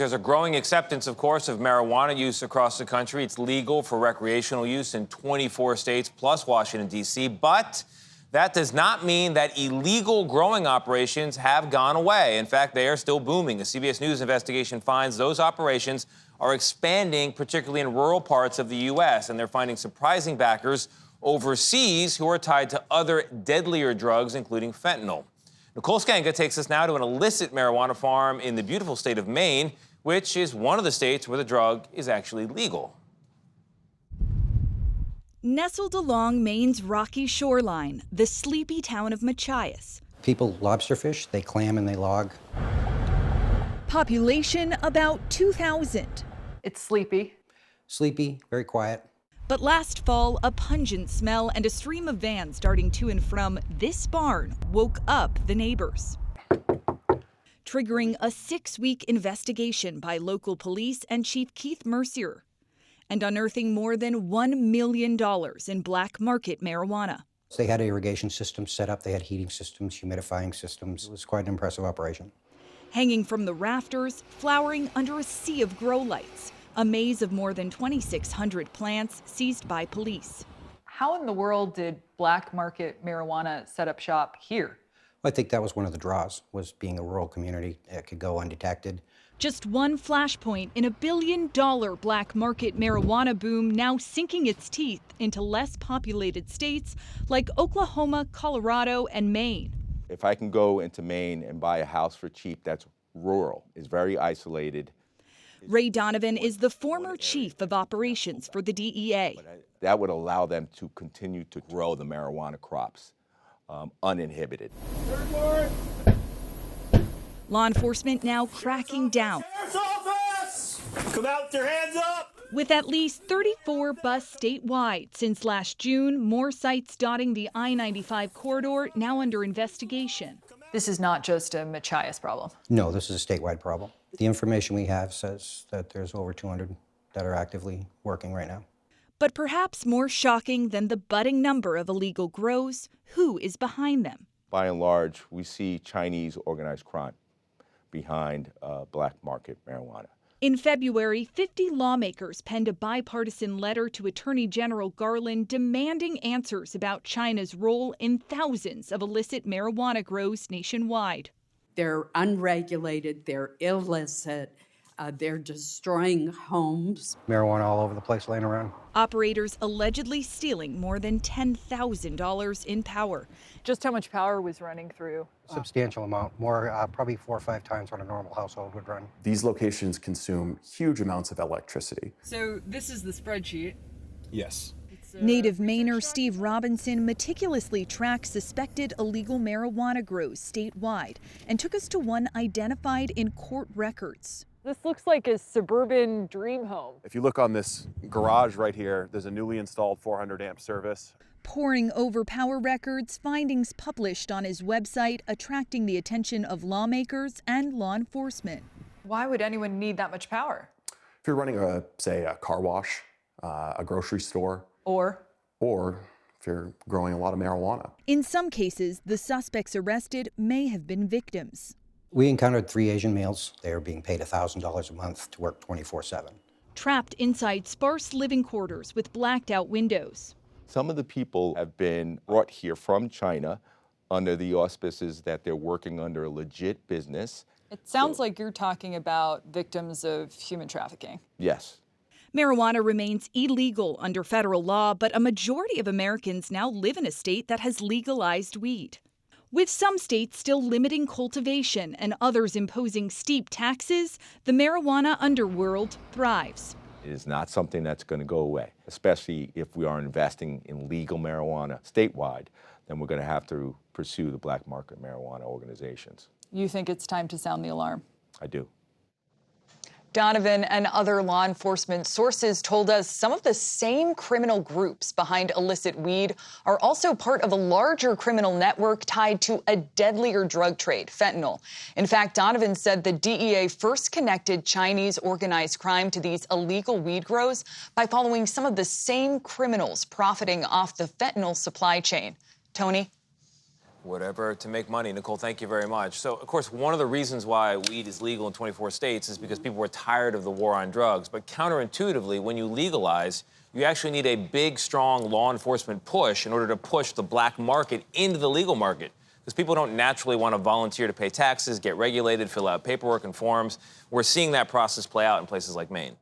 There's a growing acceptance, of course, of marijuana use across the country. It's legal for recreational use in 24 states plus Washington, D.C. But that does not mean that illegal growing operations have gone away. In fact, they are still booming. A CBS News investigation finds those operations are expanding, particularly in rural parts of the U.S., and they're finding surprising backers overseas who are tied to other deadlier drugs, including fentanyl. Nicole Skanka takes us now to an illicit marijuana farm in the beautiful state of Maine, which is one of the states where the drug is actually legal. Nestled along Maine's rocky shoreline, the sleepy town of Machias. People lobster fish, they clam and they log. Population about 2,000. It's sleepy. Sleepy, very quiet. But last fall, a pungent smell and a stream of vans darting to and from this barn woke up the neighbors, triggering a 6-week investigation by local police and Chief Keith Mercier, and unearthing more than $1 million in black market marijuana. They had irrigation systems set up, they had heating systems, humidifying systems. It was quite an impressive operation. Hanging from the rafters, flowering under a sea of grow lights, a maze of more than 2,600 plants seized by police. How in the world did black market marijuana set up shop here? I think that was one of the draws, was being a rural community that could go undetected. Just one flashpoint in a $1 billion black market marijuana boom now sinking its teeth into less populated states like Oklahoma, Colorado, and Maine. If I can go into Maine and buy a house for cheap that's rural, is very isolated. Ray Donovan is the former chief of operations for the DEA. That would allow them to continue to grow the marijuana crops uninhibited. Law enforcement now cracking down. Sheriff's office! Come out with your hands up! With at least 34 busts statewide since last June, more sites dotting the I-95 corridor now under investigation. This is not just a Machias problem. No, this is a statewide problem. The information we have says that there's over 200 that are actively working right now. But perhaps more shocking than the budding number of illegal grows, who is behind them? By and large, we see Chinese organized crime behind black market marijuana. In February, 50 lawmakers penned a bipartisan letter to Attorney General Garland demanding answers about China's role in thousands of illicit marijuana grows nationwide. They're unregulated, they're illicit, they're destroying homes. Marijuana all over the place laying around. Operators allegedly stealing more than $10,000 in power. Just how much power was running through? Substantial amount, more probably 4 or 5 times what a normal household would run. These locations consume huge amounts of electricity. So this is the spreadsheet. Yes. Native Mainer Steve Robinson meticulously tracked suspected illegal marijuana grows statewide and took us to one identified in court records. This looks like a suburban dream home. If you look on this garage right here, there's a newly installed 400 amp service. Poring over power records, findings published on his website attracting the attention of lawmakers and law enforcement. Why would anyone need that much power? If you're running say a car wash, a grocery store, Or if you're growing a lot of marijuana. In some cases, the suspects arrested may have been victims. We encountered 3 Asian males. They were being paid $1,000 a month to work 24/7. Trapped inside sparse living quarters with blacked out windows. Some of the people have been brought here from China under the auspices that they're working under a legit business. it sounds like you're talking about victims of human trafficking. Yes. Marijuana remains illegal under federal law, but a majority of Americans now live in a state that has legalized weed. With some states still limiting cultivation and others imposing steep taxes, the marijuana underworld thrives. It is not something that's going to go away, especially if we are investing in legal marijuana statewide, then we're going to have to pursue the black market marijuana organizations. You think it's time to sound the alarm? I do. Donovan and other law enforcement sources told us some of the same criminal groups behind illicit weed are also part of a larger criminal network tied to a deadlier drug trade, fentanyl. In fact, Donovan said the DEA first connected Chinese organized crime to these illegal weed grows by following some of the same criminals profiting off the fentanyl supply chain. Tony? Whatever to make money. Nicole, thank you very much. So, of course, one of the reasons why weed is legal in 24 states is because people were tired of the war on drugs. But counterintuitively, when you legalize, you actually need a big, strong law enforcement push in order to push the black market into the legal market. Because people don't naturally want to volunteer to pay taxes, get regulated, fill out paperwork and forms. We're seeing that process play out in places like Maine.